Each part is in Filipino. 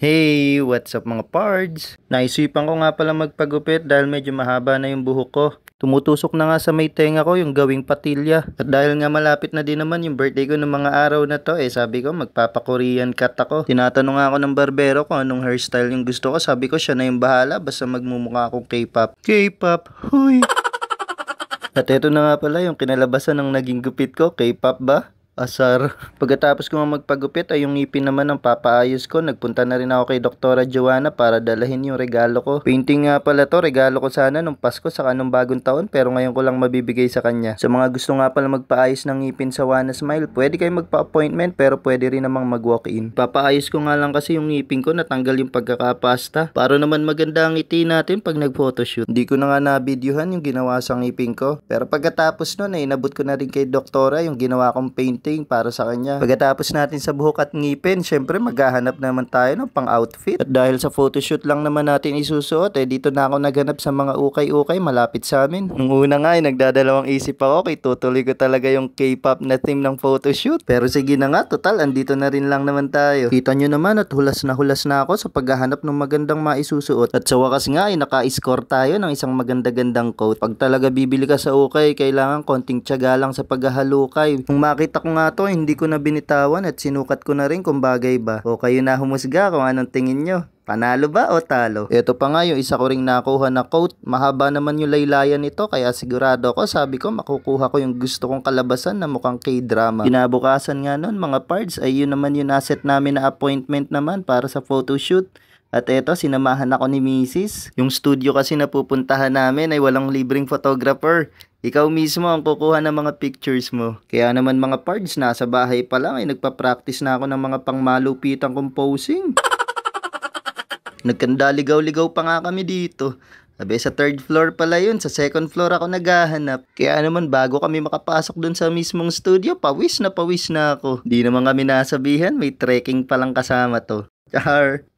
Hey, what's up mga pards? Naisipan ko nga pala magpagupit dahil medyo mahaba na yung buhok ko. Tumutusok na nga sa may tenga ko yung gawing patilya. At dahil nga malapit na din naman yung birthday ko ng mga araw na to, sabi ko magpapa-Korean cut ako. Tinatanong nga ako ng barbero kung anong hairstyle yung gusto ko. Sabi ko siya na yung bahala, basta magmumukha akong K-pop. K-pop, huy! At eto na nga pala yung kinalabasan ng naging gupit ko, K-pop ba? Asar. Pagkatapos ko nga magpagupit ay yung ngipin naman ang papaayos ko. Nagpunta na rin ako kay Doktora Joanna para dalahin yung regalo ko. Painting nga pala to, regalo ko sana nung Pasko saka nung bagong taon, pero ngayon ko lang mabibigay sa kanya. Sa mga gusto nga pala magpaayos ng ngipin sa Wanna Smile, pwede kayo magpa-appointment pero pwede rin namang mag-walk-in. Papaayos ko nga lang kasi yung ngipin ko, natanggal yung pagkakapasta. Para naman maganda ang ngiti natin pag nag-photoshoot. Hindi ko na nga na-videohan yung ginawa sa ngipin ko. Pero pagkatapos nun ay inabot ko na rin kay Doktora yung ginawa kong painting para sa kanya. Pagkatapos natin sa buhok at ngipin, syempre maghahanap naman tayo ng pang-outfit. At dahil sa photoshoot lang naman natin isusuot, dito na ako naghanap sa mga ukay-ukay malapit sa amin. Nung una nga nagdadalawang isip ako kay tutuloy ko talaga yung K-pop na theme ng photoshoot. Pero sige na nga, total, andito na rin lang naman tayo. Kita nyo naman at hulas na ako sa paghahanap ng magandang maisusuot. At sa wakas nga naka-score tayo ng isang maganda-gandang coat. Pag talaga bibili ka sa ukay, kailangan konting tiyaga lang sa paghahalukay. Kung makita ko nga to, hindi ko na binitawan at sinukat ko na rin kung bagay ba. O kayo na humusga kung anong tingin nyo. Panalo ba o talo? Ito pa nga yung isa ko ring nakuha na coat. Mahaba naman yung laylayan nito kaya sigurado ako, sabi ko makukuha ko yung gusto kong kalabasan na mukhang K-drama. Kinabukasan nga nun mga pards ay yun naman yung naset namin na appointment naman para sa photoshoot. At eto, sinamahan ako ni Mrs. Yung studio kasi na pupuntahan namin ay walang libreng photographer. Ikaw mismo ang kukuha ng mga pictures mo. Kaya naman mga pards, nasa bahay pa lang ay nagpa-practice na ako ng mga pangmalupitang composing. Nagkandaligaw-ligaw pa nga kami dito. Sabi, sa third floor pala yun, sa second floor ako naghahanap. Kaya naman bago kami makapasok dun sa mismong studio, pawis na ako. Di naman kami nasabihan, may trekking palang kasama to.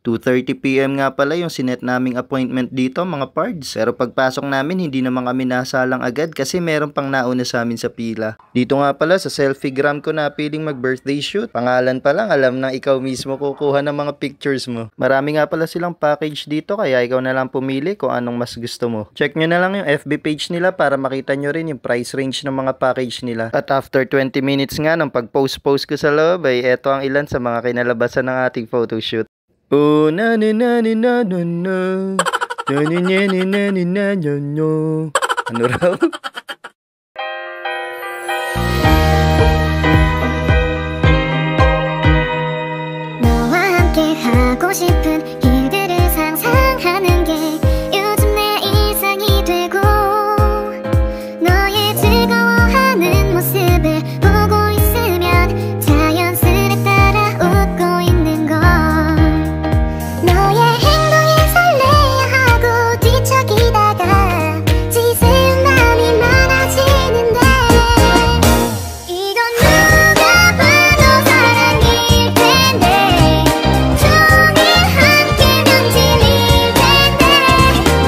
2:30 PM nga pala yung sinet naming appointment dito mga pards. Pero pagpasok namin hindi naman kami nasalang agad kasi meron pang nauna sa amin sa pila. Dito nga pala sa selfiegram ko na piling mag birthday shoot. Pangalan pa lang alam na ikaw mismo kukuha ng mga pictures mo. Marami nga pala silang package dito kaya ikaw na lang pumili kung anong mas gusto mo. Check nyo na lang yung FB page nila para makita nyo rin yung price range ng mga package nila. At after 20 minutes nga ng pag-post ka sa loob ay eto ang ilan sa mga kinalabasan ng ating photoshoot. Oh na na na na na na na na na na na na na na. Ano raw? 너와 함께 하고 싶은 일들을 상상하는 게 요즘 내 일상이 되고 너의 즐거워하는 모습을 보고 있으면 자연스레 따라 웃고 있는 걸 너의 행동에 설레어하고 뒤척이다가 지새운 맘이 많아지는데 이건 누가 봐도 사랑일 텐데 종일 함께면 질릴 텐데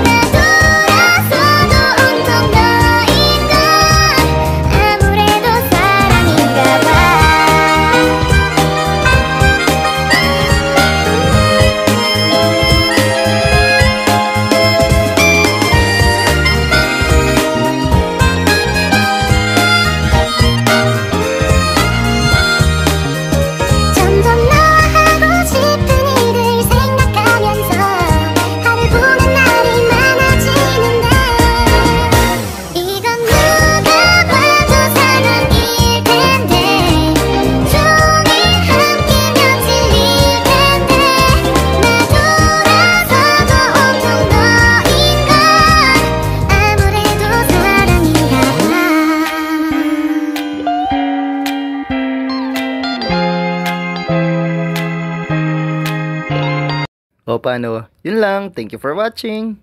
나 돌아서도 온통 너인 걸 아무래도 사랑인가 봐 점점 너와 하고 싶은 일들 생각하면서 하루 보는 날이 많아지는데 이건 누가 봐도 사랑일 텐데 종일 함께면 질릴 텐데 나 돌아서도 온통 너인 걸 아무래도 사랑인가 봐 O paano? Yun lang. Thank you for watching.